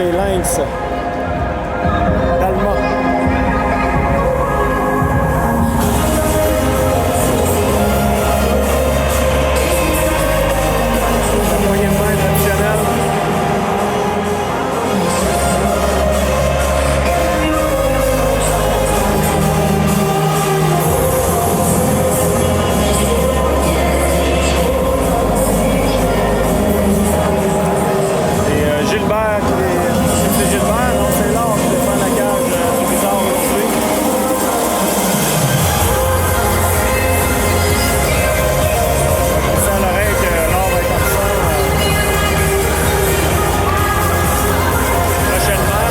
chez Lynx. Dalma. La moyenne main traditionnelle. C'est Gilbert, non, c'est Laure qui défend la cage du bizarre aujourd'hui. C'est à l'oreille que Laure va être absent prochainement.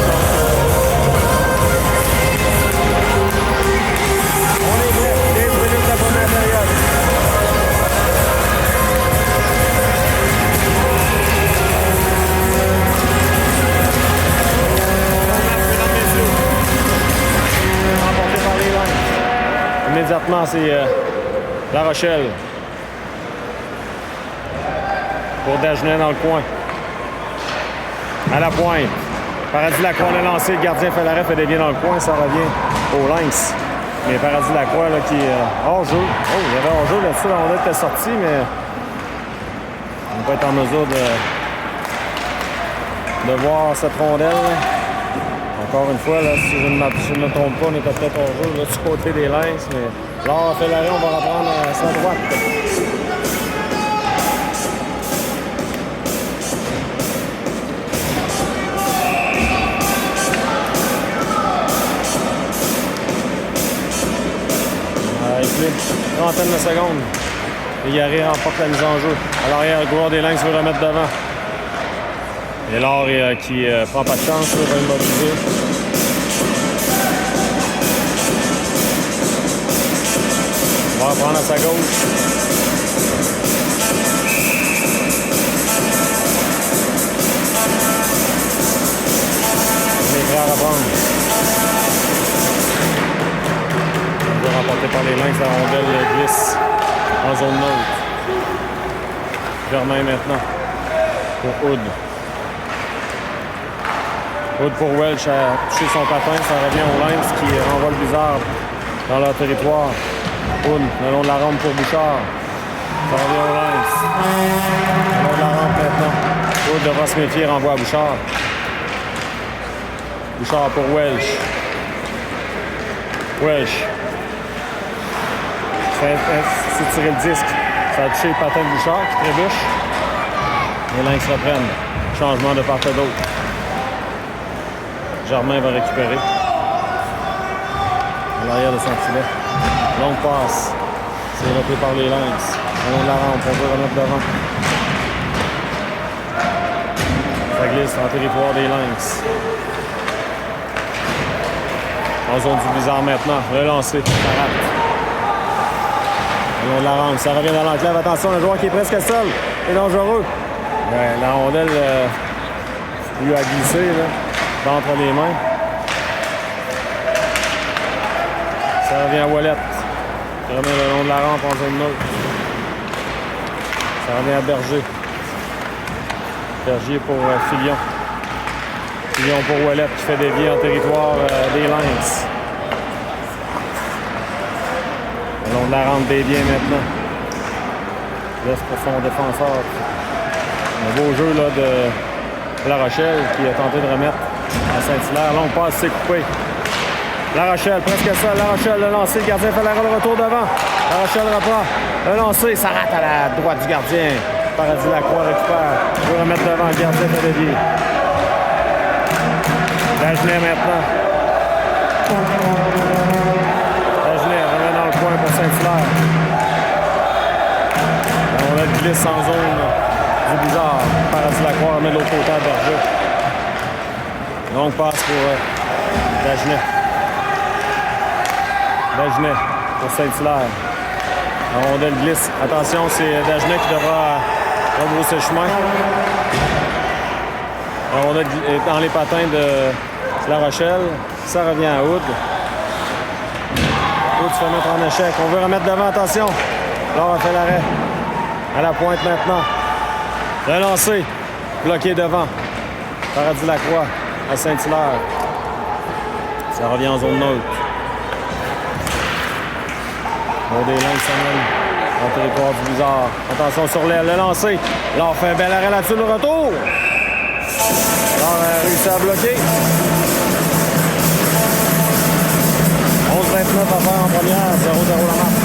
On est prêt, 15 minutes de la première période. Immédiatement, c'est La Rochelle. Pour Dagenet dans le coin. À la pointe. Paradis Lacroix l'a lancé. Le gardien fait l'arrêt, fait des biens dans le coin. Ça revient au Lynx. Mais Paradis Lacroix là, qui est hors-jeu. Oh, il y avait hors-jeu là-dessus. La rondelle était sortie, mais on ne peut pas être en mesure de voir cette rondelle. Encore une fois, là, si je ne me trompe pas, on était peut-être hors jeu du côté des Lynx, mais Laure a fait l'arrêt, on va reprendre à sa droite. Une trentaine de secondes. Les Garés remportent la mise en jeu. À l'arrière, le joueur des Lynx veut remettre devant. Et Laure qui prend pas de chance, va immobiliser. On va reprendre à sa gauche. On est prêt à reprendre. On va remporter par les Lynx, la rondelle glisse en zone neutre. Germain maintenant pour Hood. Hood pour Welch a touché son patin, ça revient aux Lynx qui renvoie le bizarre dans leur territoire. Hood, le long de la rampe pour Bouchard. Ça revient aux Lynx. Le long de la rampe maintenant. Hood devra se méfier, renvoie à Bouchard. Bouchard pour Welch. Welch. C'est tirer le disque. Ça a touché le patin de Bouchard qui trébuche. Les Lynx reprennent. Changement de part et d'autre. Germain va récupérer. À l'arrière de son filet. Longue passe. C'est repris par les Lynx. Le long de la rampe, on peut remettre devant. Ça glisse en territoire des Lynx. En zone du bizarre maintenant. Relancé. Ça rate. Le long de la rampe. Ça revient dans l'enclave. Attention, un joueur qui est presque seul. C'est dangereux. Ouais, la rondelle lui a glissé là, d'entre les mains. Ça revient à Ouellet. Ça remet le long de la rampe en zone neutre. Ça revient à Berger. Berger pour Filion. Filion pour Ouellet qui fait dévier en territoire des Lynx. Le long de la rampe des biens maintenant. Laisse pour son défenseur. Un beau jeu là, de La Rochelle qui a tenté de remettre à Saint-Hilaire. Longue passe, c'est coupé. La Rochelle, presque ça. La Rochelle, le lancer. Le gardien fait l'arrêt de retour devant. La Rochelle reprend. Le lancer, ça rate à la droite du gardien. Paradis Lacroix récupère. Il veut remettre devant. Le gardien fait dévier. Dagenet maintenant. Dagenet remet dans le coin pour Saint-Hilaire. On a le glisse en zone du bizarre. Paradis Lacroix remet de l'autre côté à Berger. Longue passe pour Dagenet. Dagenet pour Saint-Hilaire. La rondelle glisse. Attention, c'est Dagenet qui devra rebrousser le chemin. La rondelle est dans les patins de La Rochelle. Ça revient à Hood. Hood se fait mettre en échec. On veut remettre devant. Attention. Là, on fait l'arrêt. À la pointe maintenant. Le lancer. Bloqué devant. Paradis Lacroix. à Saint-Hilaire. Ça revient en zone neutre. Bon, des Lynx s'amène au territoire du Blizzard. Attention sur l'aile, le lancer. Laure fait un bel arrêt là-dessus, le retour. Laure a réussi à bloquer. 11-29 à faire en première, 0-0 la marque.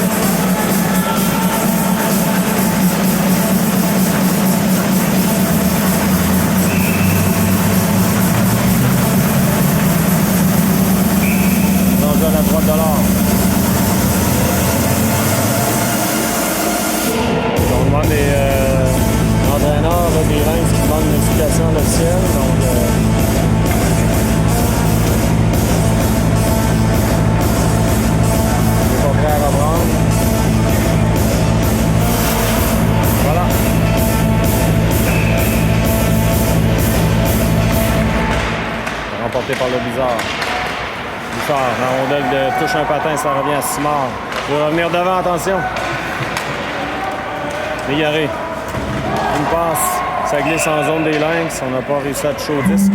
À la droite de l'or. On demande les entraîneurs des Lynx qui demandent une explication à l'officiel. Donc, ils sont prêts à reprendre. Voilà. Remporté par le Blizzard. La rondelle touche un patin, ça revient à Simard. Il va revenir devant, attention. Légaré. Une passe, ça glisse en zone des Lynx. On n'a pas réussi à toucher au disque.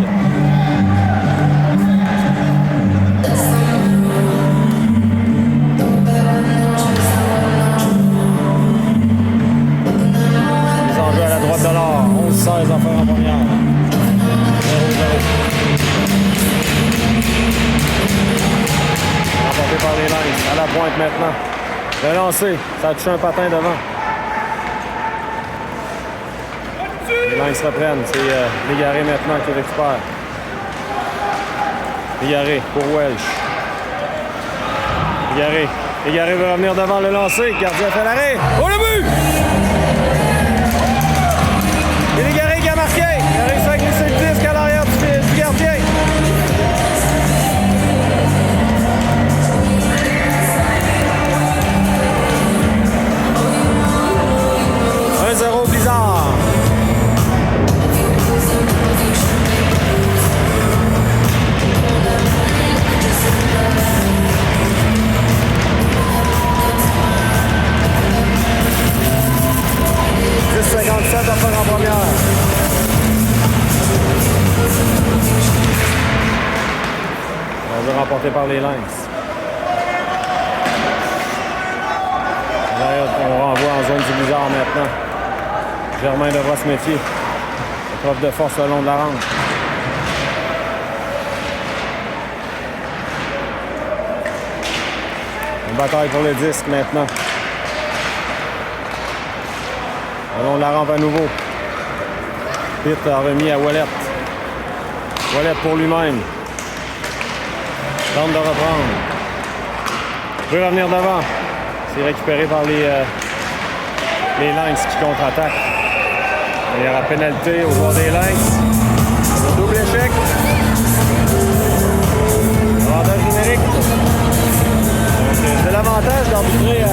Mise en jeu à la droite de l'or. 11-16 à faire en première. 0-0. Remporté par les Lynx. À la pointe maintenant. Le lancer. Ça a touché un patin devant. Les Lynx reprennent. C'est Légaré maintenant qui récupère. Légaré pour Welch. Légaré veut revenir devant le lancer. Gardien fait l'arrêt. Oh, le but! C'est Légaré qui a marqué. Il a réussi à glisser le disque à l'arrière du gardien. Blizzard. à faire en première. On va remporté par les Lynx. On renvoie en zone du Blizzard maintenant. Germain devra se méfier. Preuve de force le long de la rampe. Une bataille pour le disque maintenant. Le long de la rampe à nouveau. Pitt a remis à Ouellet. Ouellet pour lui-même. Tente de reprendre. Peut revenir devant. C'est récupéré par les Lynx qui contre-attaquent. Il y aura pénalité au joueur des Lynx. Double échec. Avantage numérique. C'est l'avantage d'arbitrer à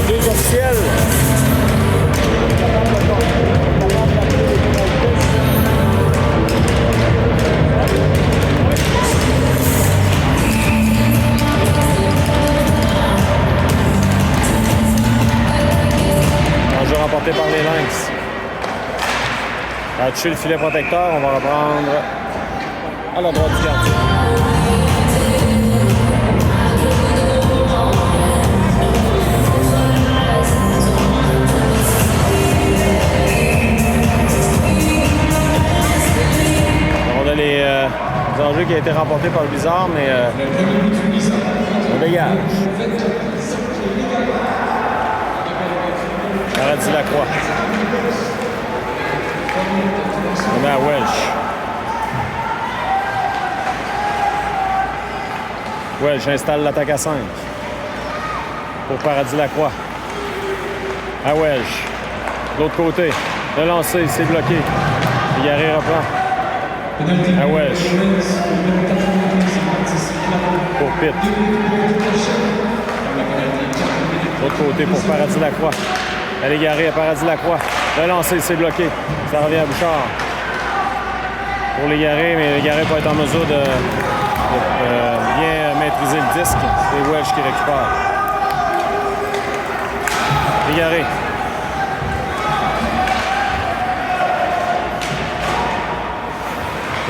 deux officiels. Un jeu remporté par les Lynx. À toucher le filet protecteur, on va reprendre à la droite du gardien. On a les enjeux qui ont été remportés par le Blizzard, mais on dégage. Paradis Lacroix. On est à Welch. Welch installe l'attaque à 5. Pour Paradis Lacroix. À Welch. De l'autre côté. Le lancer, c'est bloqué. Légaré reprend. À Welch. Pour Pitt. De l'autre côté pour Paradis Lacroix. À Légaré à Paradis Lacroix. Le lancer, c'est bloqué. Ça revient à Bouchard. Pour Légaré, mais Légaré peut être en mesure de bien maîtriser le disque. C'est Welch qui récupère. Légaré.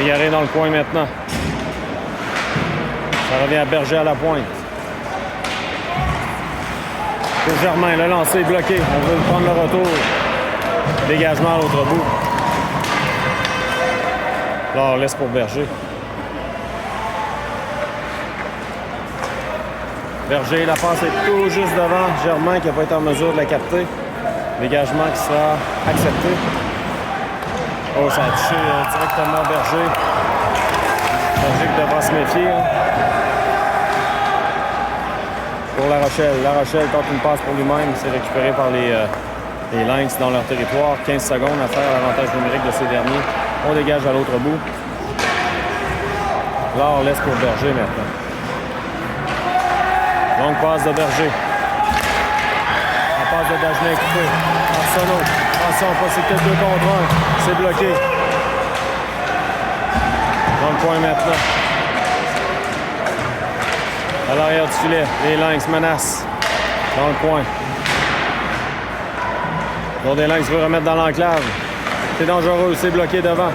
Légaré dans le coin maintenant. Ça revient à Berger à la pointe. Pour Germain, le lancer est bloqué. On veut prendre le retour. Dégagement à l'autre bout. Là, on laisse pour Berger. Berger, la passe est tout juste devant. Germain qui n'a pas été en mesure de la capter. Dégagement qui sera accepté. Oh, ça a touché directement Berger. Berger qui devra se méfier. Pour La Rochelle. La Rochelle tente une passe pour lui-même. C'est récupéré par les Lynx dans leur territoire. 15 secondes à faire l'avantage numérique de ces derniers. On dégage à l'autre bout. Là, on laisse pour Berger maintenant. Longue passe de Berger. La passe de Dagenet coupée. Arsenault. Attention, possibilité de 2 contre 1. C'est bloqué. Dans le coin maintenant. À l'arrière du filet, les Lynx menacent. Dans le coin. Donc des Lynx veut remettre dans l'enclave. C'est dangereux, c'est bloqué devant.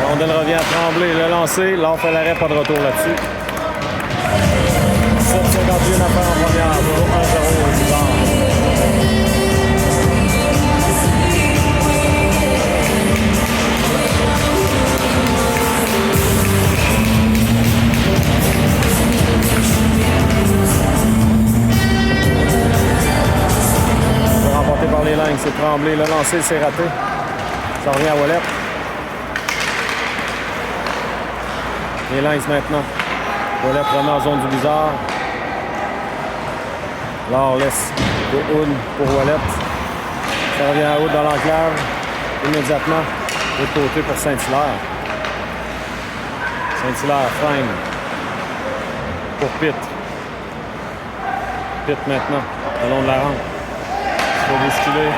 Rondelle revient à Tremblay, le lancer. Là, on fait l'arrêt, pas de retour là-dessus. 7,51 à faire en première. 1-0 au Bizarre. Remporté par les Lynx, c'est Tremblay. Le lancer, c'est raté. Ça revient à Ouellet. Les Lynx maintenant. Ouellet remet en zone du Bizarre. Là, on laisse de Hood pour Ouellet. Ça revient à Hood dans l'enclave. Immédiatement, de l'autre côté pour Saint-Hilaire. Saint-Hilaire freine. Pour Pitt. Pitt maintenant, le long de la rampe. Il faut bousculer.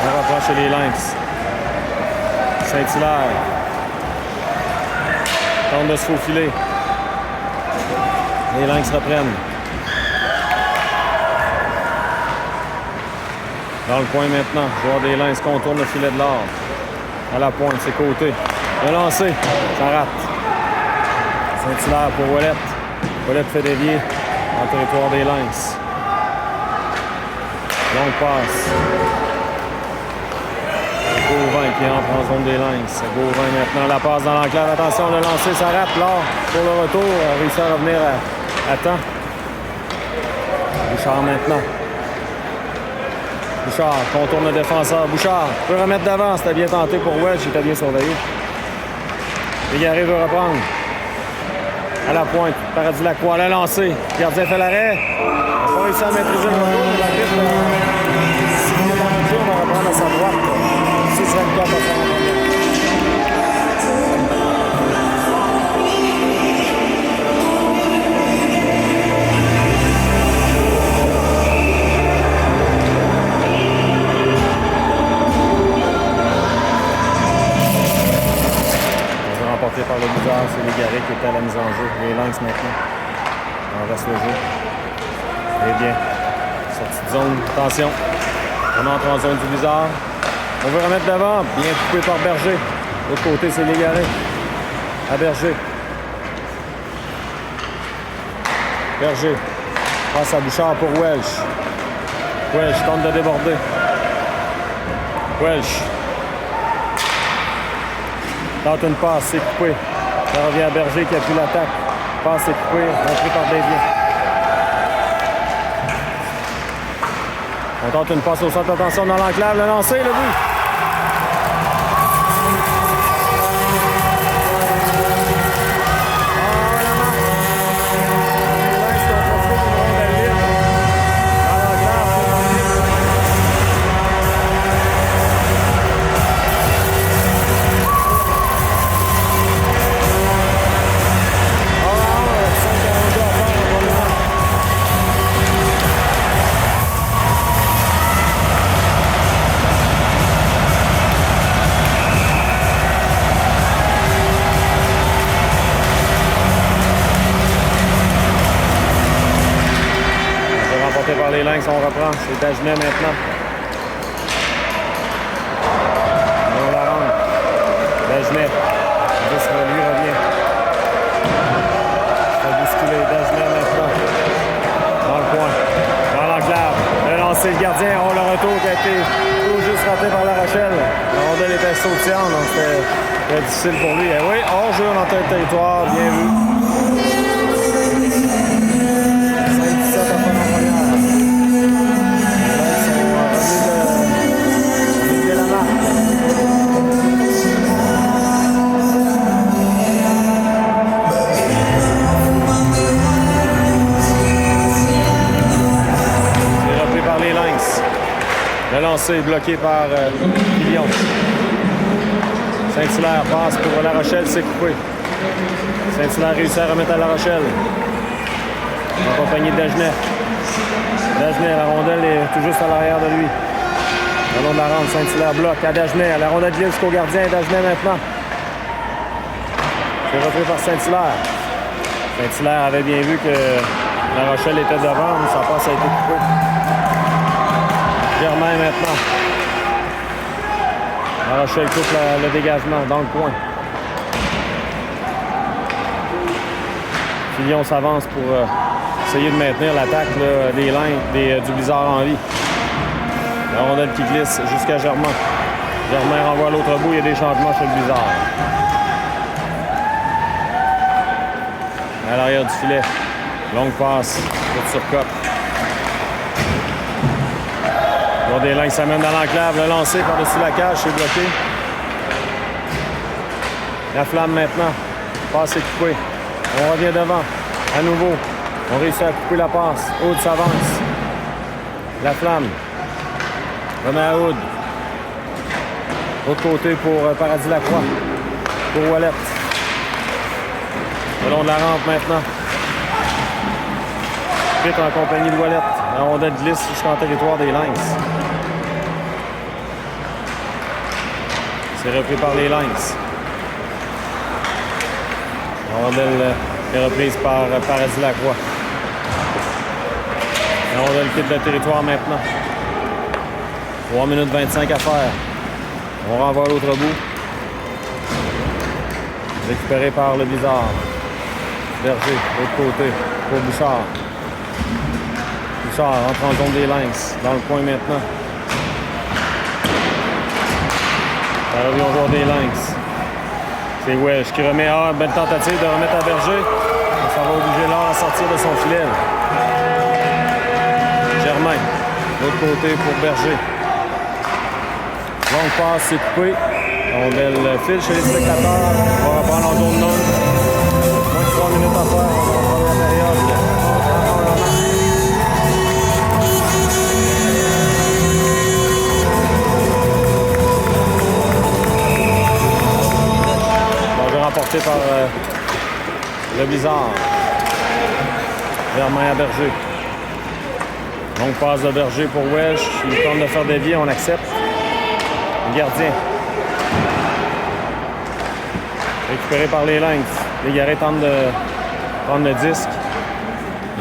On reprend chez les Lynx. Saint-Hilaire. Tente de se faufiler. Les Lynx reprennent. Dans le coin maintenant. Joueur des Lynx contourne le filet de l'or. À la pointe, c'est côté. Le lancer. Ça rate. Saint-Hilaire pour Ouellet. Ouellet fait dévier dans le territoire des Lynx. Longue passe. Gauvin qui entre en zone des Lynx. Gauvin maintenant, la passe dans l'enclave. Attention, le lancer s'arrête là. Pour le retour, a réussi à revenir à temps. Bouchard maintenant. Bouchard contourne le défenseur. Bouchard peut remettre d'avant. C'était bien tenté pour Welch. Il était bien surveillé. Légaré veut reprendre. À la pointe. Paradis Lacroix. Le lancer. Le gardien fait l'arrêt. Il n'a pas réussi à maîtriser le retour de la piste. On va reprendre à sa droite. 6-24 à faire. Remporté par le Bizarre, c'est Légaré qui était à la mise en jeu. Les Lynx maintenant. On reste le jeu. Eh bien, sortie de zone. Attention. On entre en zone du Bizarre. On veut remettre devant. Bien coupé par Berger. De l'autre côté, c'est Légaré. À Berger. Berger. Passe à Bouchard pour Welch. Welch tente de déborder. Welch. Tente une passe, c'est coupé. Ça revient à Berger qui appuie l'attaque. Passe, c'est coupé. Rentré par Desviens. On tente une passe au centre. Attention dans l'enclave. Le lancer, le but. Par les Lynx, on reprend. C'est Dagenet maintenant. été tout juste raté par La Rochelle. La rondelle était sautillante, donc c'était très difficile pour lui. Et oui, hors-jeu dans le territoire, bien vu. 5-17 à fin de première. Le lancer bloqué par Filion. Saint-Hilaire passe pour La Rochelle, c'est coupé. Saint-Hilaire réussit à remettre à La Rochelle. En compagnie de Dagenet. Dagenet, la rondelle est tout juste à l'arrière de lui. Le long de la rampe, Saint-Hilaire bloque à Dagenet. La rondelle glisse jusqu'au gardien. Dagenet maintenant. C'est repris par Saint-Hilaire. Saint-Hilaire avait bien vu que La Rochelle était devant, mais sa passe a été coupée. Germain maintenant. La Rochelle coupe le dégagement dans le coin. Filion s'avance pour essayer de maintenir l'attaque du Blizzard en vie. La rondelle qui glisse jusqu'à Germain. Germain renvoie à l'autre bout. Il y a des changements chez le Blizzard. À l'arrière du filet. Longue passe pour Turcotte. Des Lynx s'amène dans l'enclave, le lancer par-dessus la cage, c'est bloqué. La Flamme maintenant. Passe est coupée. On revient devant. À nouveau. On réussit à couper la passe. Aude s'avance. La Flamme. Remet à Aude. Autre côté pour Paradis Lacroix. Pour Ouellette. Le long de la rampe maintenant. Vite en compagnie de Ouellette. La rondelle glisse jusqu'en territoire des Lynx. C'est repris par les Lynx. La rondelle est reprise par Paradis Lacroix. La rondelle quitte le territoire maintenant. 3 minutes 25 à faire. On renvoie à l'autre bout. Récupéré par le Blizzard. Berger, de l'autre côté, pour Bouchard. Bouchard entre en zone des Lynx. Dans le coin maintenant. Ça revient au joueur des Lynx. C'est Welsh qui remet à belle tentative de remettre à Berger. Ça va obliger l'or à sortir de son filet. Germain, de l'autre côté pour Berger. Longue passe, c'est coupé. On le file chez les spectateurs. On va reprendre en zone neutre. Moins de 3 minutes à faire. On va reprendre la période. Remporté par le Blizzard. Germain à Berger. Donc passe de Berger pour Welsh. Il tente de faire dévier, on accepte. Le gardien. Récupéré par les Lynx. Les Garés tentent de prendre le disque.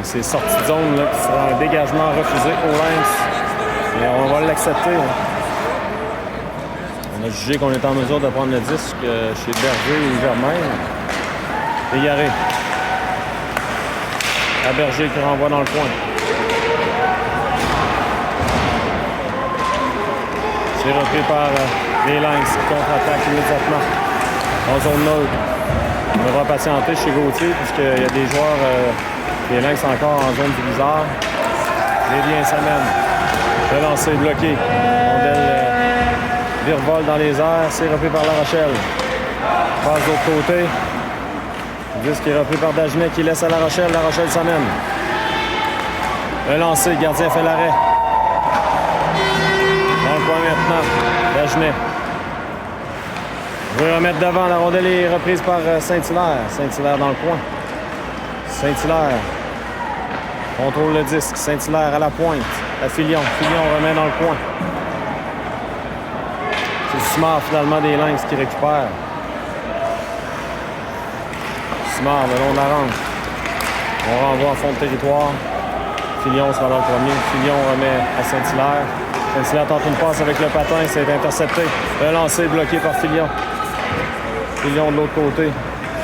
Et c'est sorti de zone, là, qui sera un dégagement refusé aux Lynx. Mais on va l'accepter. On a jugé qu'on était en mesure de prendre le disque chez Berger ou Germain. Égaré. À Berger qui renvoie dans le coin. C'est repris par les Lynx qui contre-attaquent immédiatement en zone neutre. On devra patienter chez Gauthier puisqu'il y a des joueurs des Lynx encore en zone du Blizzard. Les liens s'amènent. Le lancer bloqué. Virevole dans les airs, c'est repris par La Rochelle. Passe de l'autre côté. Le disque est repris par Dagenet qui laisse à La Rochelle. La Rochelle s'amène. Le lancer, le gardien fait l'arrêt. Dans le coin maintenant, Dagenet. On veut remettre devant. La rondelle est reprise par Saint-Hilaire. Saint-Hilaire dans le coin. Saint-Hilaire contrôle le disque. Saint-Hilaire à la pointe. À Filion. Filion remet dans le coin. C'est Simard finalement des Lynx qui récupère. Simard le long de la rampe. On renvoie en fond de territoire. Filion sera dans le premier. Filion remet à Saint-Hilaire. Saint-Hilaire tente une passe avec le patin. C'est intercepté. Le lancer bloqué par Filion. Filion de l'autre côté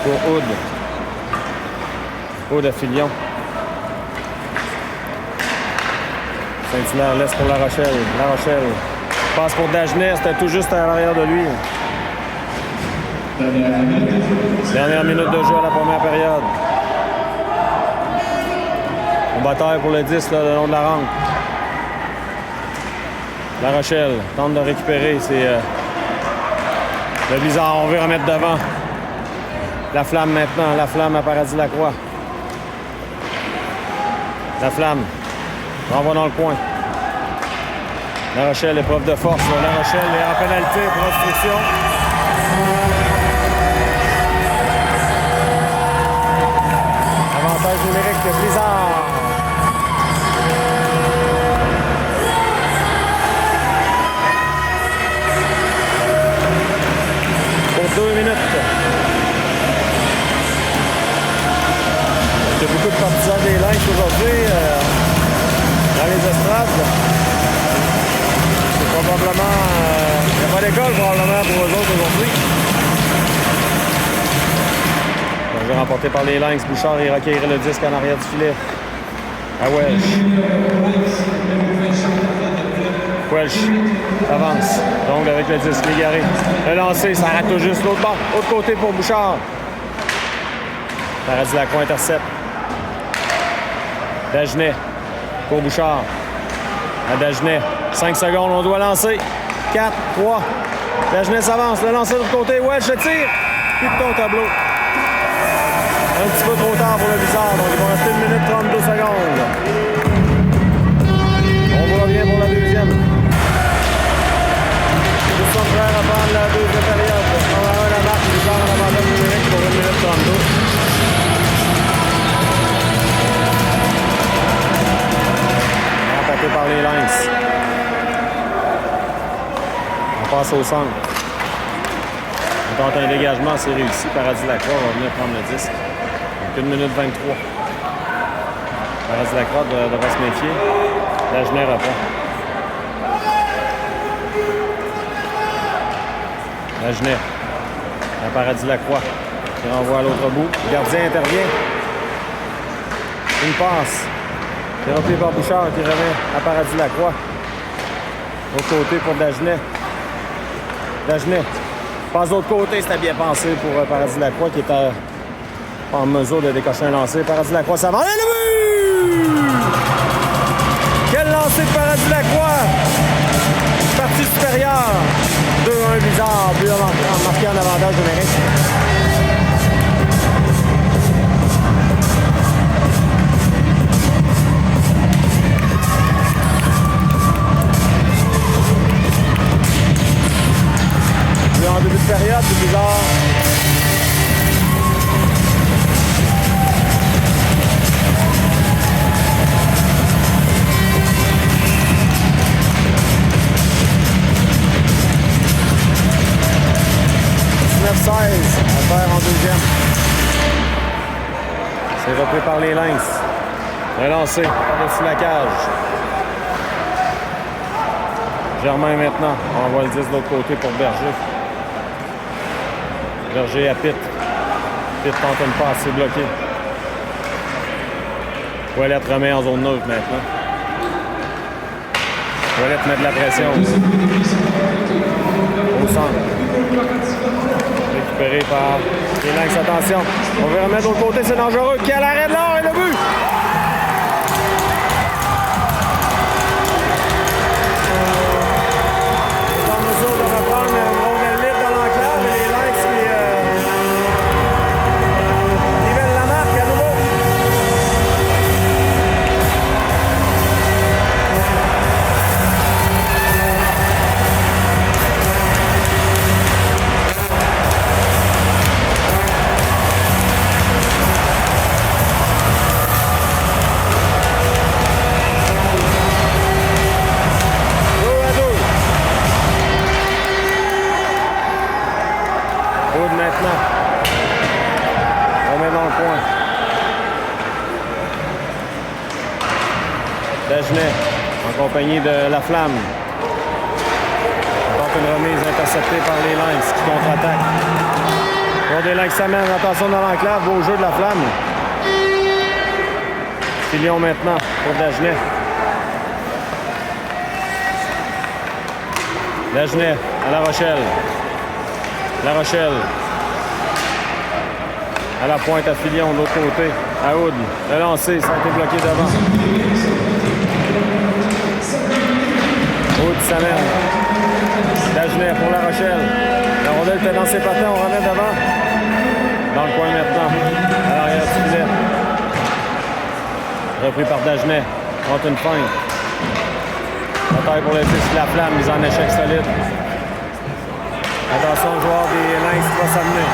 pour Aude. Aude à Filion. Saint-Hilaire laisse pour La Rochelle. La Rochelle passe pour Dagenet. C'était tout juste à l'arrière de lui. Dernière minute de jeu à la première période. On bataille pour le 10 là, le long de la rampe. La Rochelle tente de récupérer. C'est le Blizzard. On veut remettre devant. La Flamme maintenant. La Flamme à Paradis-Lacroix. La Flamme renvoie dans le coin. La Rochelle, épreuve de force. La Rochelle est en pénalité pour obstruction. Avantage numérique de Blizzard. Pour 2 minutes. Il y a beaucoup de partisans des Lynx aujourd'hui dans les estrades. C'est probablement... il n'y a pas d'école probablement pour eux autres aujourd'hui. Le jeu remporté par les Lynx. Bouchard et recueillir le disque en arrière du filet. À Welsh. Welsh avance. Donc avec le disque égaré. Le lancer, ça arrête tout juste l'autre bord. Autre côté pour Bouchard. Paradis-Lacroix intercepte. Dagenet pour Bouchard. À Dagenet. 5 secondes, on doit lancer. 4, 3. Dagenet s'avance. Le lancer de l'autre côté. Welsh le tire. Plus de ton tableau. Un petit peu trop tard pour le Blizzard. Donc, il va rester 1 minute 32 secondes. On vous revient pour la deuxième. Nous sommes prêts à prendre la deuxième période. On va avoir la marque Blizzard en avantage numérique pour 1 minute 32. Remporté par les Lynx. On passe au centre. On tente un dégagement, c'est réussi. Paradis-Lacroix va venir prendre le disque. Donc 1 minute 23. Paradis-Lacroix devra se méfier. Dagenet répond. Dagenet. À Paradis-Lacroix. Qui renvoie à l'autre bout. Le gardien intervient. Une passe. Dérapé par Bouchard qui revient à Paradis-Lacroix. L'autre côté pour Dagenet. Dagenet. Passe de l'autre côté, c'était bien pensé pour Paradis-Lacroix qui était en mesure de décocher un lancer. Paradis-Lacroix s'avance. Et le but! Quel lancer de Paradis-Lacroix! Partie supérieure. 2-1 Blizzard. But marqué en avantage numérique. En début de période, c'est bizarre. À faire en deuxième. C'est repris par les Lynx. Relancé par-dessus la cage. Germain maintenant. On envoie le 10 de l'autre côté pour Berger. Berger à Pitt. Pitt tente une passe, c'est bloqué. Ouellette remet en zone neutre maintenant. Ouellette met de la pression. Au centre. Récupéré par les Lynx. Attention. On va remettre de l'autre côté, c'est dangereux. Qui a l'arrêt de l'or et le but! C'est en mesure de reprendre une rondelle libre dans l'enclave et les Lynx qui nivellent la marque à nouveau. Maintenant. On met dans le coin. Dagenet, en compagnie de La Flamme. On tente une remise interceptée par les Lynx qui contre-attaquent. Bon, des Lynx s'amènent. Attention dans l'enclave. Beau jeu de La Flamme. Filion maintenant pour Dagenet. Dagenet à La Rochelle. La Rochelle. À la pointe à Filion de l'autre côté. À Hood. Le lancer, ça a été bloqué devant. Hood s'amène. Dagenet pour La Rochelle. La rondelle était dans ses patins, on remet devant. Dans le coin maintenant. À l'arrière du filet. Repris par Dagenet. Contre une feinte. Bataille pour le disque de la flamme, mise en échec solide. Attention, le joueur des Lynx qui va s'amener.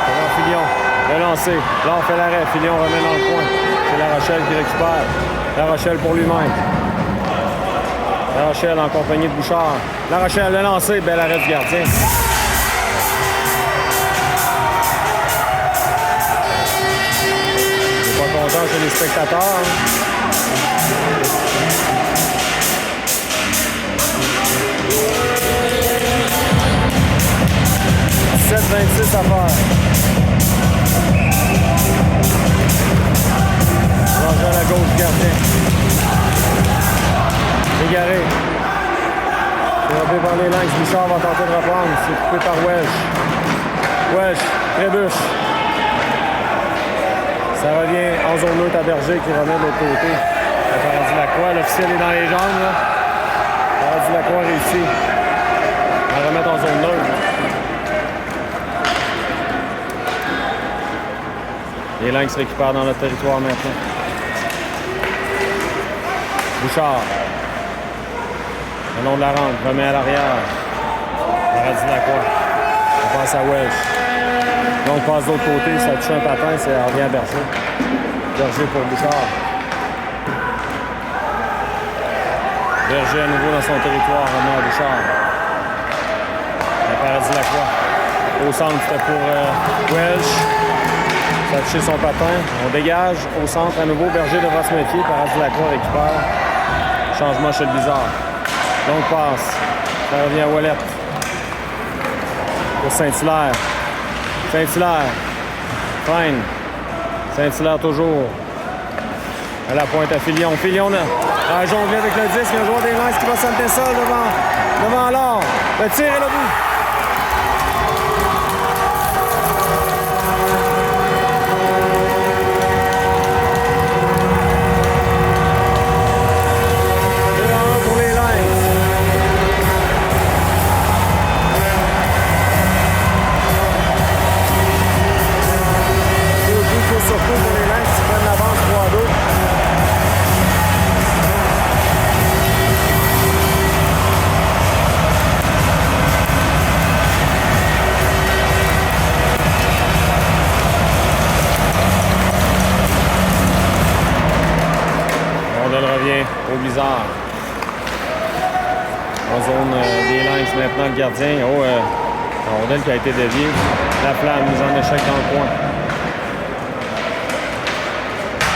Devant Filion. Le lancer. Là, on fait l'arrêt. Filion remet dans le coin. C'est La Rochelle qui récupère. La Rochelle pour lui-même. La Rochelle en compagnie de Bouchard. La Rochelle, le lancer. Bel arrêt du gardien. C'est pas content chez les spectateurs. 7-26 à faire. Plongeon à la gauche du gardien. Égaré. Dérobé par les Lynx. Bouchard va tenter de reprendre. C'est coupé par Welsh. Welsh. Trébuche. Ça revient en zone neutre à Berger qui remet de l'autre côté. Paradis Lacroix. L'officiel est dans les jambes. Là. Paradis Lacroix réussit à remettre en zone neutre. Les Lynx récupèrent dans notre territoire maintenant. Bouchard. Le long de la rampe, remet à l'arrière. Paradis Lacroix. On passe à Welsh. Donc on passe de l'autre côté, ça touche un patin, ça revient à Berger. Berger pour Bouchard. Berger à nouveau dans son territoire, remet à Bouchard. Paradis Lacroix. Au centre, c'était pour Welsh. Ça a touché son patin. On dégage au centre à nouveau. Berger devra se méfier. Paradis Lacroix récupère. Changement chez le Bizarre. Donc passe. Ça revient à Ouellette. Pour Saint-Hilaire. Saint-Hilaire. Freine. Saint-Hilaire toujours. À la pointe à Filion. Filion a jonglé avec le disque. Il y a un joueur des Lynx qui va s'amener ça devant l'or. Le tir est le bout. Au Blizzard. En zone des Lynx maintenant, le gardien. Oh, la rondelle qui a été déviée. La flamme mise en échec dans le coin.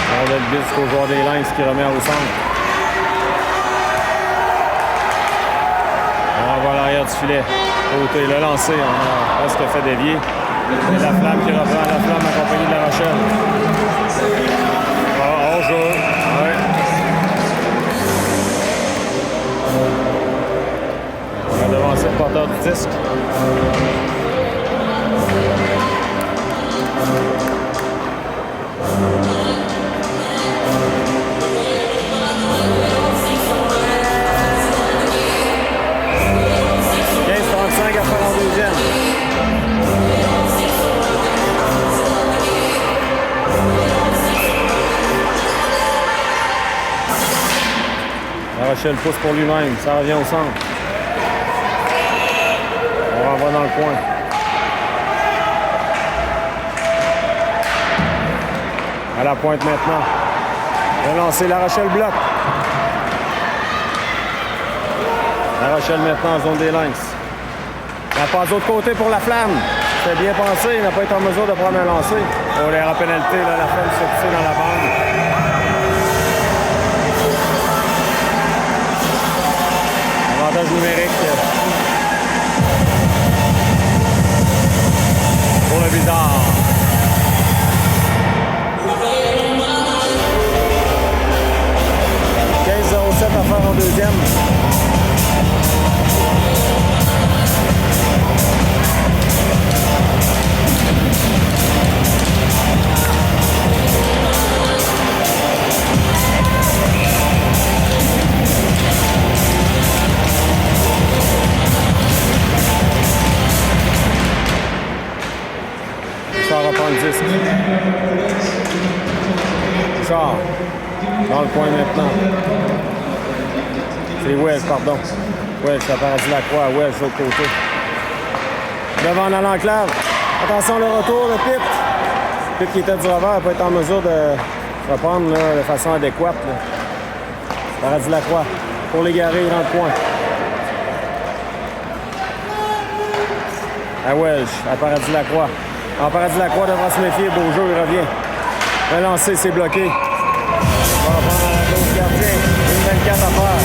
La rondelle glisse jusqu'au joueur des Lynx qui remet au centre. On va à l'arrière du filet. Côté, le lancer, on a presque fait dévier. Et la flamme qui reprend, la flamme accompagnée de La Rochelle. Hors-jeu. Ouais. On va devancer le porteur du disque. À faire en deuxième. La Rochelle pousse pour lui-même. Ça revient au centre. On renvoie dans le coin. À la pointe maintenant. Relancer. La Rochelle bloque. La Rochelle maintenant en zone des Lynx. La passe de l'autre côté pour la flamme. C'est bien pensé, il n'a pas été en mesure de prendre un lancer. Oh, l'air à pénalité, là, la flamme s'est poussée dans la bande. Avantage numérique pour le Bizarre. « 15-07 à faire en deuxième. Bouchard. Dans le coin maintenant. C'est Welsh, pardon. Welsh, ça paradis Lacroix. Welsh, de l'autre côté. Devant dans l'enclave. Attention, le retour, le Pitt. Pitt qui était du revers n'a pas été en mesure de reprendre là, de façon adéquate. Là. Paradis Lacroix. Pour l'égarer dans le coin. À Welsh, à Paradis Lacroix. En Paradis Lacroix devra se méfier. Beau jeu, il revient. Le lancer, c'est bloqué. On va prendre à la gauche gardien. Une 24 à faire.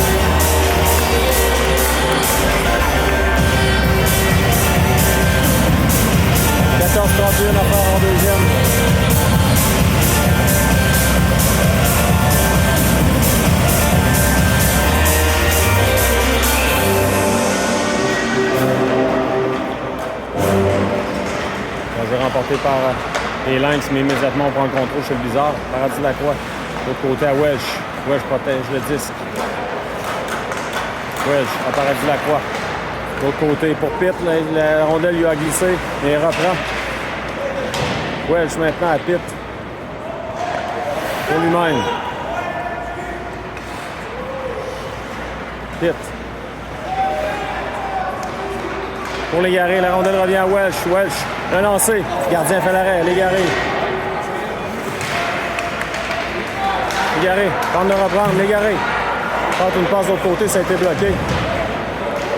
« 14-31 à faire en deuxième. Jeu remporté par les Lynx, mais immédiatement on prend le contrôle chez le Blizzard. Paradis Lacroix, de l'autre côté à Welsh. Welsh protège le disque. Welsh à Paradis Lacroix. De l'autre côté pour Pitt, la rondelle lui a glissé et il reprend. Welsh maintenant à Pitt. Pour lui-même. Pitt. Pour l'égaré, la rondelle revient à Welsh. Welsh, un lancé. Le gardien fait l'arrêt. L'égaré. L'égaré, tente de reprendre. L'égaré. Tente une passe de l'autre côté, ça a été bloqué.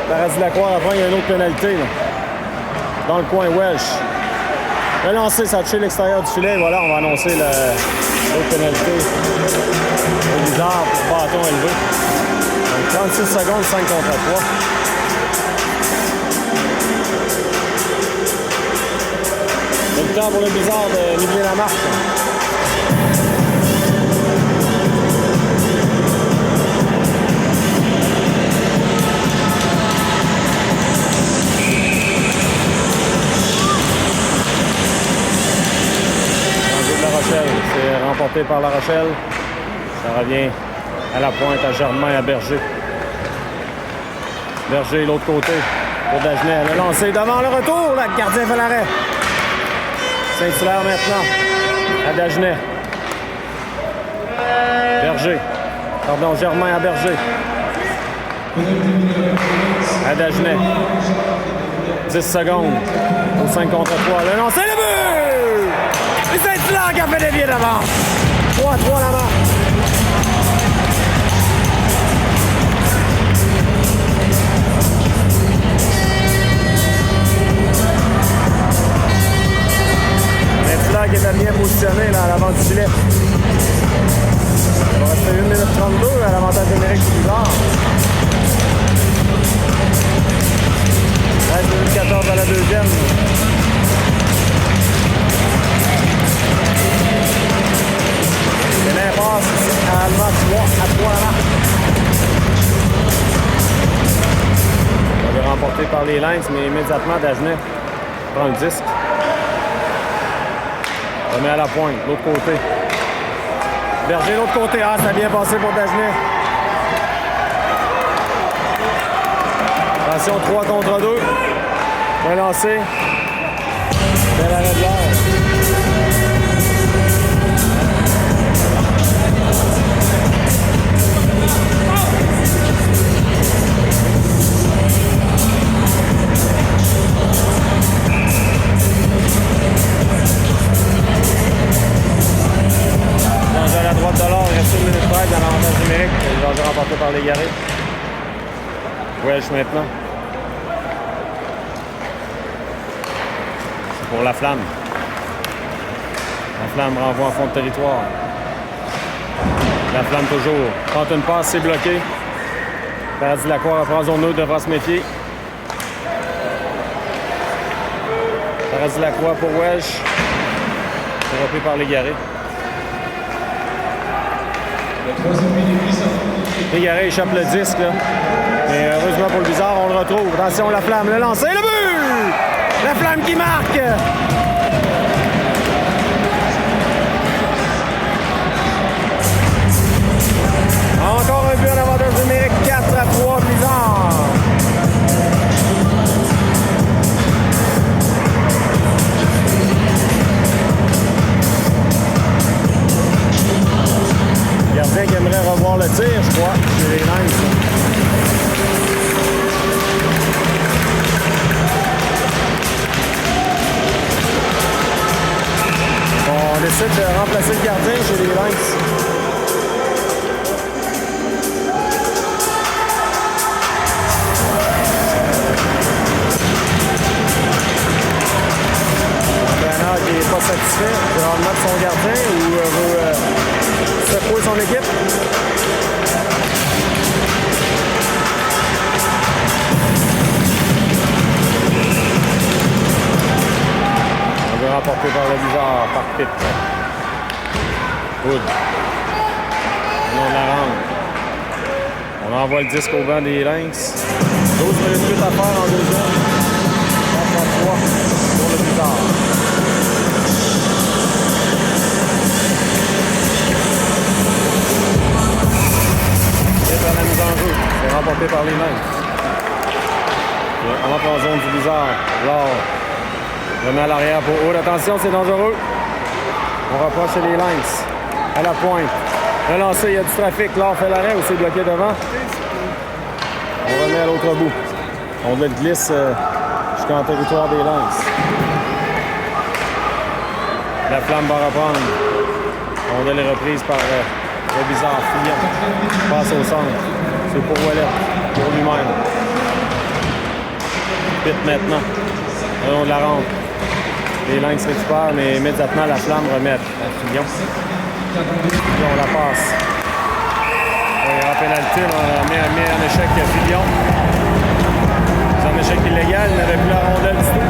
Paradis Lacroix reprend, il y a une autre pénalité. Là. Dans le coin, Welsh. Le lancé, ça a touché l'extérieur du filet. Voilà, on va annoncer l'autre pénalité. Le Blizzard pour bâton élevé. Donc 36 secondes, 5 contre 3. C'est le temps pour le Blizzard de niveler la marque. C'est remporté par La Rochelle. Ça revient à la pointe à Germain, à Berger. Berger, l'autre côté, pour Dagenet. Le lancer devant le retour. Le gardien fait l'arrêt. Saint-Hilaire maintenant, à Dagenet. Berger. Pardon, Germain à Berger. À Dagenet. 10 secondes. Au 5 contre 3. Le lancer, le but! Et Saint-Hilaire qui a fait des pieds d'avant. 3-3 là-bas. Saint-Hilaire qui était bien positionné là, à l'avant du filet. Il va rester 1 minute 32 à l'avantage numérique du Blizzard. 13 minutes 14 à la deuxième. C'est l'impasse à Allemand 3 à 3 là. Ça va remporté par les Lynx, mais immédiatement Dagenet prend le disque. Remet à la pointe, de l'autre côté. Berger, de l'autre côté. Ah, ça a bien passé pour Dagenet. Attention, 3 contre 2. Bien lancé. Bel arrêt de l'or. À la droite de l'or, il reste 1 minute 13 dans l'avantage numérique. Il va remporté par l'égaré. Welsh maintenant. C'est pour la Flamme. La Flamme renvoie en fond de territoire. La Flamme toujours. Tente une passe, c'est bloqué. Paradis Lacroix reprend zone neutre, devra se méfier. Paradis Lacroix pour Welsh. Dérapé par l'égaré. L'égaré échappe le disque. Là. Et heureusement pour le Blizzard, on le retrouve. Attention, la Flamme, le lancer, le but! La Flamme qui marque! Encore un but en avantage numérique, 4 à 3 Blizzard. avoir le tir, je crois, chez les Lynx. On décide de remplacer le gardien chez les Lynx. L'entraîneur qui n'est pas satisfait du rendement de son gardien ou veut secouer son équipe. Remporté par le Blizzard, par Pitt. Wood. On la rentre. On envoie le disque au banc des Lynx. 12 minutes à faire en deuxième. 3 pour le Blizzard. C'est la mise en jeu. C'est remporté par les Lynx. On entre en zone du Blizzard. Là, remet à l'arrière pour Wood. Attention, c'est dangereux. On rapproche les Lynx. À la pointe. Relancé, il y a du trafic. Là, on fait l'arrêt ou c'est bloqué devant. On remet à l'autre bout. On le glisse jusqu'en territoire des Lynx. La flamme va reprendre. On est reprise par le Blizzard. Fillon. Passe au centre. C'est pour Ouellet. Pour lui-même. Pitt maintenant. Le long de la rampe. Les Lynx récupèrent, mais immédiatement la flamme remet à Fillon. Fillon la passe. Il y aura pénalité, on met en échec Fillon. C'est un échec illégal, il n'avait plus la rondelle du tout.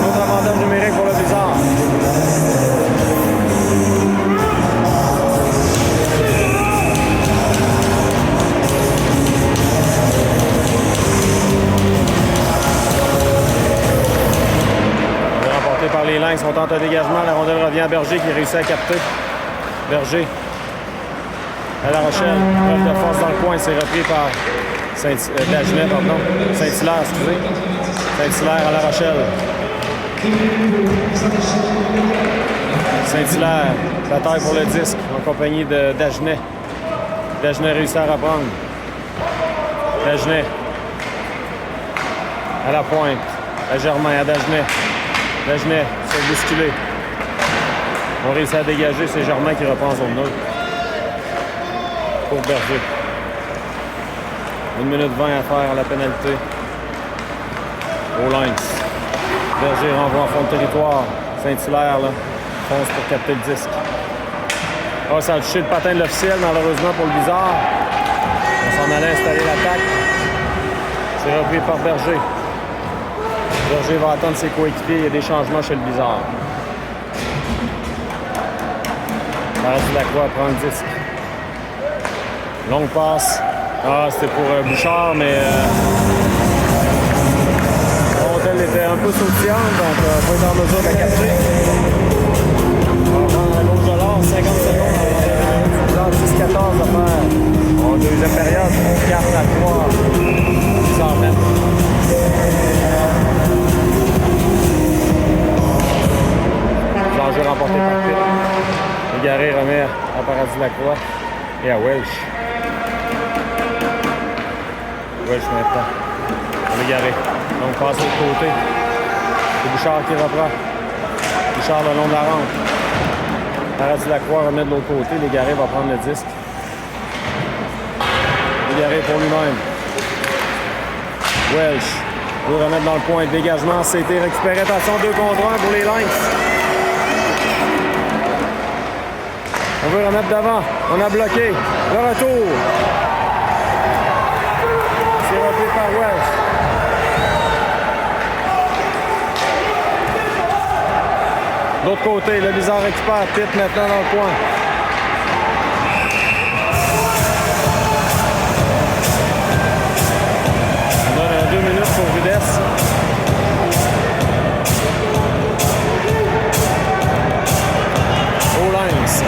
Un autre avantage numérique pour le Blizzard. Par les Lynx, on tente un dégagement, la rondelle revient à Berger qui réussit à capter. Berger à La Rochelle, preuve de force dans le coin, c'est repris par Dagenet, pardon. Saint-Hilaire, excusez. Saint-Hilaire à La Rochelle. Saint-Hilaire, bataille pour le disque en compagnie de Dagenet. Dagenet réussit à reprendre. Dagenet à la pointe, à Germain, à Dagenet. Dagenet, c'est bousculé. On réussit à dégager, c'est Germain qui reprend en zone neutre. Pour Berger. 1 minute 20 à faire à la pénalité. Au Lynx. Berger renvoie en fond de territoire. Saint-Hilaire, là, fonce pour capter le disque. Ah, ça a touché le patin de l'officiel, malheureusement pour le Blizzard. On s'en allait installer l'attaque. C'est repris par Berger. Berger va attendre ses coéquipiers. Il y a des changements chez le Blizzard. Lacroix prend le disque. Longue passe. Ah, c'était pour Bouchard, mais la rondelle était un peu sautillante, donc pas été en mesure de la capter. On va prendre à gauche de l'or, 50 secondes. 10-14 à faire. En deuxième période, 4-3. 100 mètres. L'enjeu remporté par Pitt. Légaré remet à Paradis-Lacroix et à Welch. Welch maintenant. Légaré. Donc passe de l'autre côté. C'est Bouchard qui reprend. Bouchard le long de la rampe. Paradis-Lacroix remet de l'autre côté. Légaré va prendre le disque. Légaré pour lui-même. Welch veut remettre dans le point. Dégagement, c'était récupéré. Attention, 2 contre 1 pour les Lynx. On veut remettre devant. On a bloqué. Le retour. C'est repris par Welch. De l'autre côté, le Blizzard récupère. Pitt maintenant dans le coin. On donne 2 minutes pour Rudesse. Au Lynx.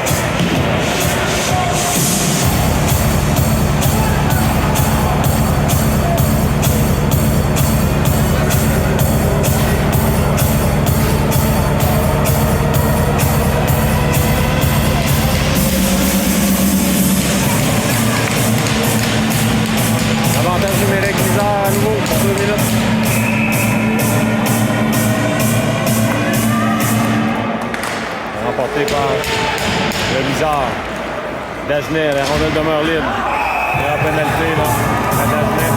Dagenet, la rondelle demeure libre. Il y a la pénalité là, à Dagenet.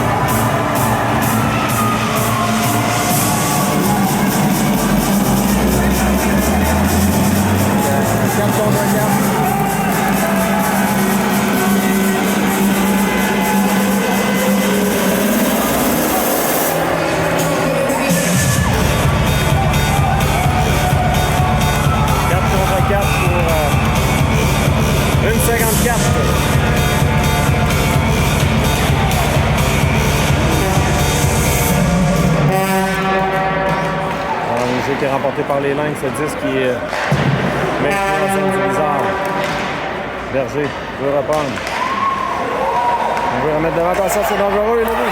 Qui est remporté par les Lynx, le 10 qui est maintenant en zone du bizarre. Berger veut reprendre. On veut remettre devant. Attention, c'est dangereux, il est vu.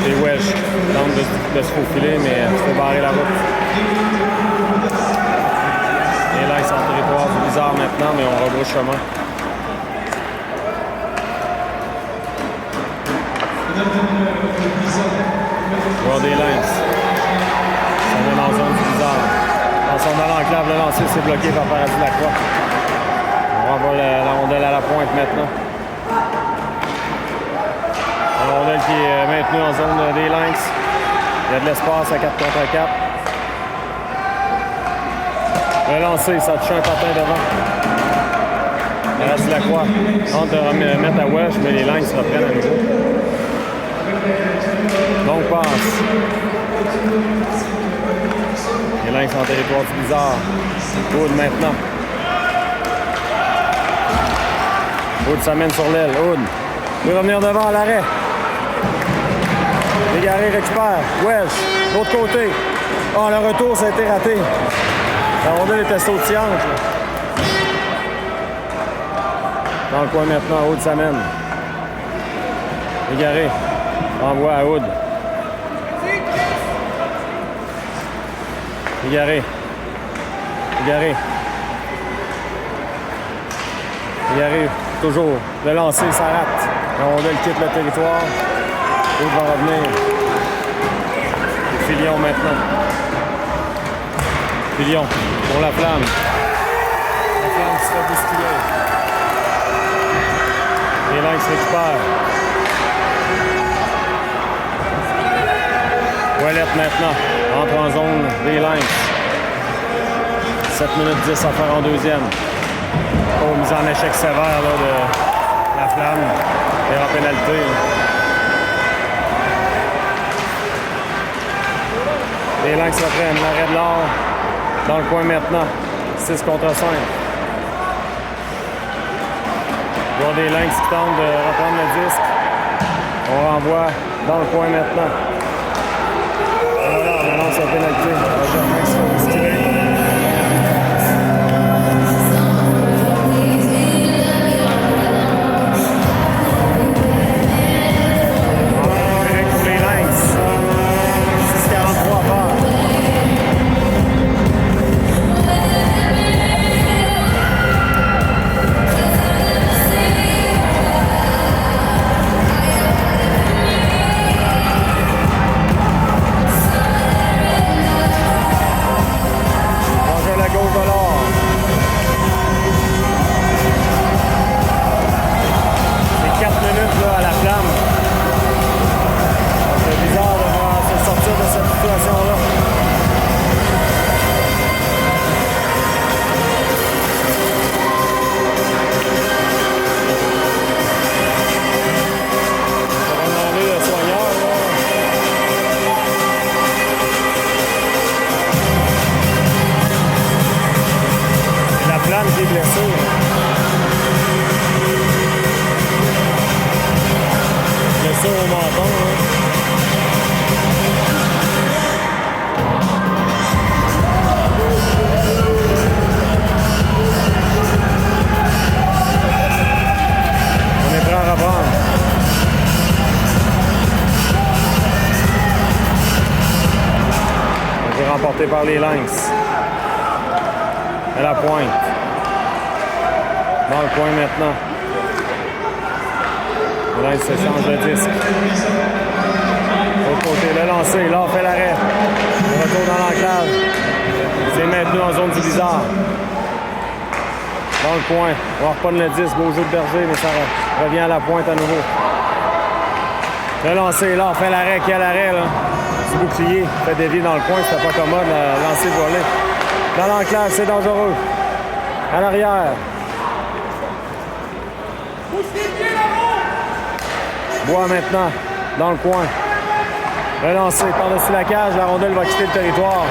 Les Welsh tentent de se faufiler, mais il faut barrer la route. Et là, ils sont en territoire du bizarre maintenant, mais on rebrousse chemin. Joueur des Lynx. Ça vient dans la zone du bizarre. Dans son l'enclave, le lancer, c'est bloqué par Paradis Lacroix. On renvoie la rondelle à la pointe maintenant. La rondelle qui est maintenue en zone des Lynx. Il y a de l'espace à 4 contre 4. Le lancer, ça touche un patin devant. Il reste Lacroix. On tente de remettre à Welsh, mais les Lynx reprennent à nouveau. Donc passe. Les Lynx en territoire du bizarre. Aude maintenant. Aude s'amène sur l'aile. Aude veut revenir devant à l'arrêt. Légaré récupère. Welsh, de l'autre côté. Oh, le retour, ça a été raté. La rondelle était sautillante. Dans le coin maintenant, Aude s'amène. Légaré envoie à Aude. Légaré. Légaré. Légaré, toujours. Le lancer, ça rate. La rondelle quitte le territoire. Aude va revenir. Et Filion maintenant. Filion pour la flamme. La flamme se fait bousculer. Les Lynx récupèrent. Ouellette maintenant. Entre en zone des Lynx. 7 minutes 10 à faire en deuxième. Oh, mise en échec sévère là, de la flamme. Et en pénalité. Les Lynx reprennent l'arrêt de l'or dans le coin maintenant. 6 contre 5. Il y a des Lynx qui tentent de reprendre le disque. On renvoie dans le coin maintenant. Voilà, on annonce la pénalité. Roger Lynx se fait bousculer. blessure au menton. On est prêt à reprendre. On est remporté par les Lynx. À la pointe. Dans le coin maintenant. Là, il se change le disque. L'autre côté, le lancer. Là, on fait l'arrêt. On retourne dans l'enclave. C'est maintenu en zone du bizarre. Dans le coin. On va reprendre le disque. Beau jeu de Berger, mais ça revient à la pointe à nouveau. Le lancer. Là, on fait l'arrêt. Quel arrêt, là? Petit bouclier. Fait dévier dans le coin. C'était pas commode. Le lancer volé. Dans l'enclave, c'est dangereux. À l'arrière. Bois maintenant, dans le coin. Le lancer par-dessus la cage, la rondelle va quitter le territoire.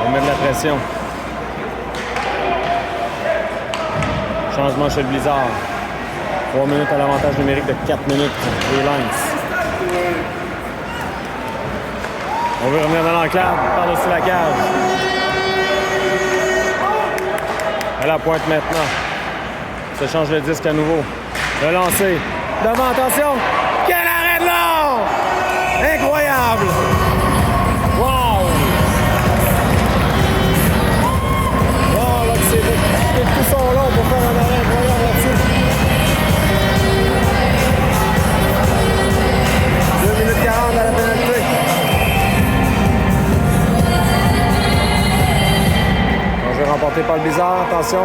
On met de la pression. Changement chez le Blizzard. 3 minutes à l'avantage numérique de 4 minutes. Les Lynx. On veut revenir dans l'enclave, par-dessus la cage. À la pointe maintenant. Ça change le disque à nouveau. Le lancer. Devant, attention! Quel arrêt de là! Incroyable! Wow! Wow, là, c'est tout son long pour faire un arrêt incroyable là-dessus. 2 minutes 40 à la pénalité. On va remporter par le Blizzard, attention.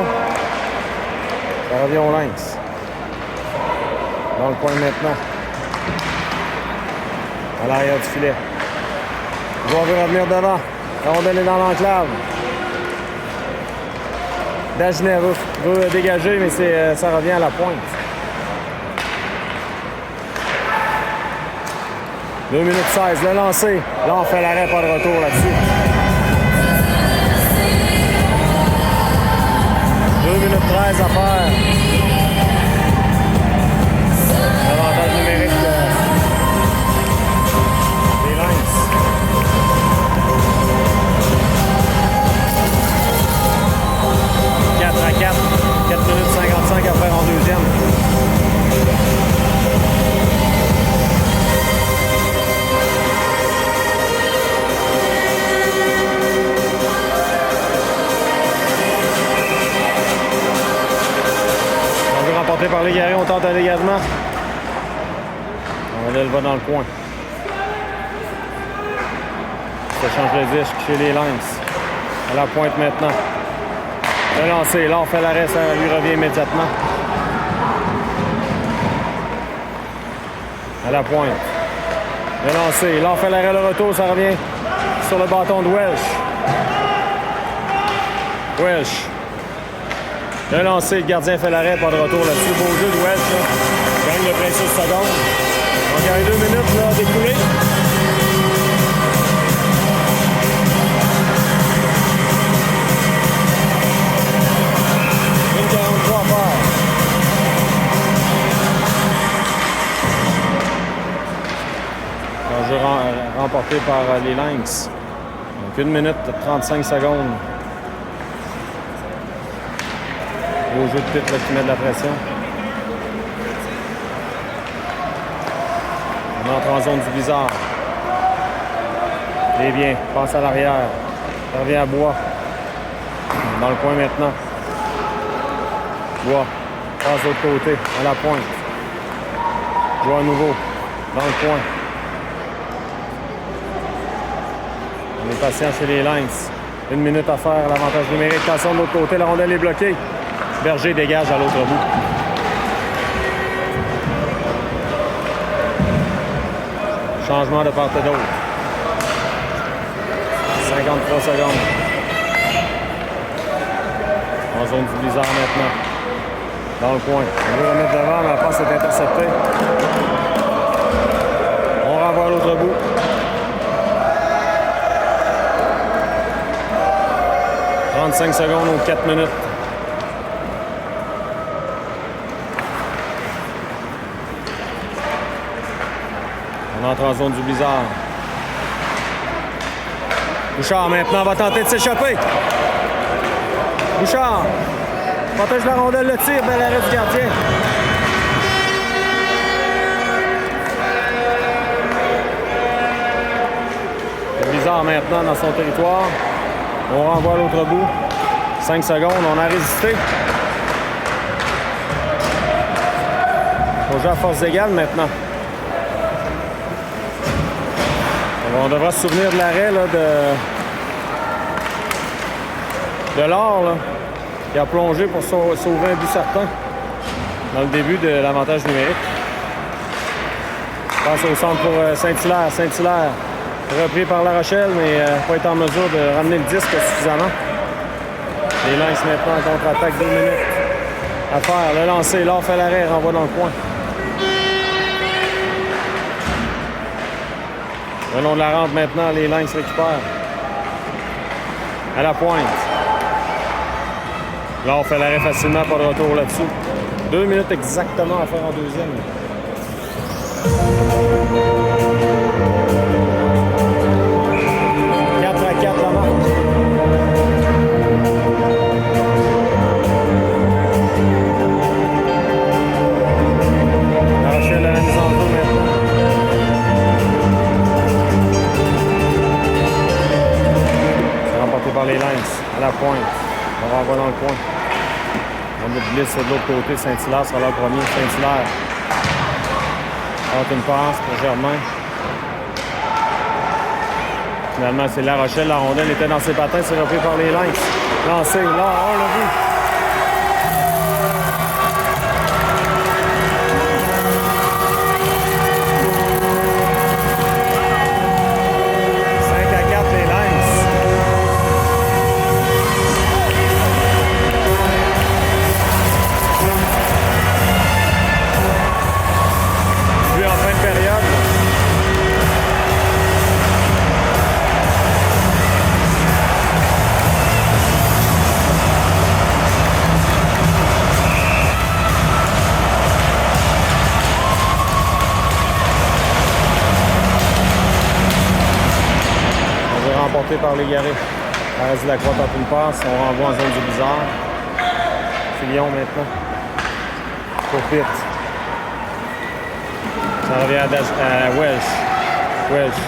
Ça revient au Lynx. Dans le coin maintenant. À l'arrière du filet. On veut revenir devant. La rondelle est dans l'enclave. Dagenet veut dégager, mais ça revient à la pointe. 2 minutes 16, le lancer. Là, on fait l'arrêt, pas de retour là-dessus. 2 minutes 13 à faire. L'avantage numérique des Lynx. 4 à 4. 4 minutes 55 à faire en deuxième. Remporté par les Guerriers, on tente un dégagement. On va dans le coin. Ça change le disque chez les Lynx. À la pointe maintenant. Le lancer, là on fait l'arrêt, ça lui revient immédiatement. À la pointe. Le lancer, là on fait l'arrêt, le retour, ça revient sur le bâton de Welsh. Welsh. Le lancer, le gardien fait l'arrêt, pas de retour là-dessus. Beau jeu de Welsh, là. Gagne le précieux seconde. Donc, il y a 2 minutes là, d'écoulé. Une 43 à faire. Un jeu remporté par les Lynx. Donc, 1 minute 35 secondes. Beau jeu de pit là, qui met de la pression. On entre en zone du Blizzard. Et bien, passe à l'arrière. Ça revient à Bois. Dans le coin maintenant. Bois. Passe de l'autre côté, à la pointe. Bois à nouveau. Dans le coin. On est patient chez les Lynx. 1 minute à faire, l'avantage numérique. Attention de l'autre côté, la rondelle est bloquée. Berger dégage à l'autre bout. Changement de part et d'autre. 53 secondes. En zone du Blizzard maintenant. Dans le coin. On veut remettre devant, mais la passe est interceptée. On renvoie à l'autre bout. 35 secondes aux 4 minutes. On entre en zone du blizzard. Bouchard maintenant va tenter de s'échapper. Bouchard protège la rondelle, le tir, bel arrêt du gardien. Le blizzard maintenant dans son territoire. On renvoie à l'autre bout. 5 secondes, on a résisté. On joue à force égale maintenant. On devra se souvenir de l'arrêt de l'or qui a plongé pour sauver un but certain dans le début de l'avantage numérique. Je passe au centre pour Saint-Hilaire. Saint-Hilaire repris par La Rochelle, mais pas été en mesure de ramener le disque suffisamment. Les Lynx maintenant en contre-attaque, 2 minutes à faire. Le lancer, l'or fait l'arrêt, renvoie dans le coin. Le long de la rampe maintenant, les Lynx récupèrent. À la pointe. Là, on fait l'arrêt facilement, pas de retour là-dessus. 2 minutes exactement à faire en deuxième. Par les Lynx, à la pointe. On renvoie dans le coin. On met blitz de l'autre côté. Saint-Hilaire sera là premier. Saint-Hilaire. Entre une passe pour Germain. Finalement, c'est La Rochelle. La rondelle était dans ses patins. C'est repris par les Lynx. Lancé. Là, on l'a vu. Remporté par les Garés. Paradis-Lacroix tente une passe. On renvoie en zone du blizzard. Filion maintenant. Pour Pitt. Ça revient à Welsh. Welsh.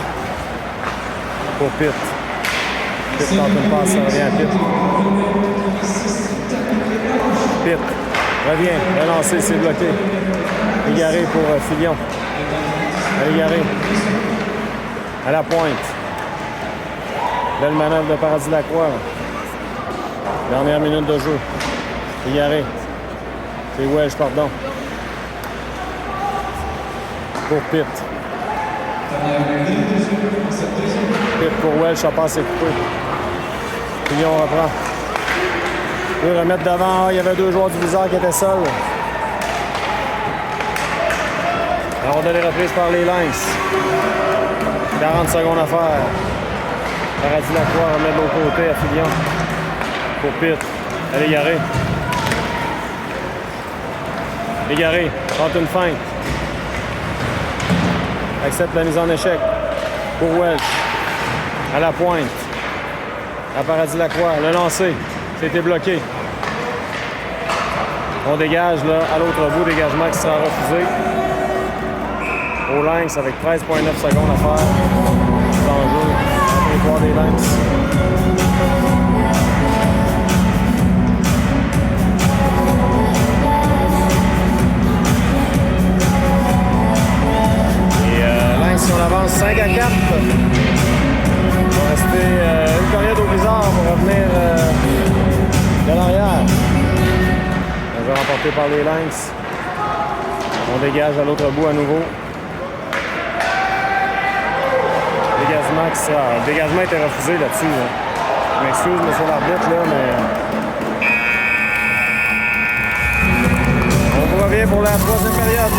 Pour Pitt. Pitt tente une passe. Ça revient à Pitt. Pitt. Revient. Relancé. C'est bloqué. Égaré pour Filion. Égaré. À la pointe. Belle manœuvre de Paradis-Lacroix. Dernière minute de jeu. Égaré. C'est Welsh, pardon. Pour Pitt. Pitt pour Welsh, ça passe et coupé. Fillon reprend. Il veut remettre devant. Il y avait 2 joueurs du blizzard qui étaient seuls. La rondelle est reprise par les Lynx. 40 secondes à faire. Paradis-Lacroix remet de l'autre côté à Filion. Pour Pitt. Elle est égarée. Égaré. Tente une feinte. Accepte la mise en échec. Pour Welsh. À la pointe. À Paradis-Lacroix. Le lancer. C'était bloqué. On dégage là, à l'autre bout. Dégagement qui sera refusé. Au Lynx avec 13,9 secondes à faire. C'est en jeu. Territoire des Lynx. Si on avance 5 à 4, il va rester une période au blizzard pour revenir de l'arrière. On va remporter par les Lynx. On dégage à l'autre bout à nouveau. Dégagement le dégagement était refusé là-dessus. Là. Je m'excuse, monsieur l'arbitre, là, mais on revient pour la 3e période.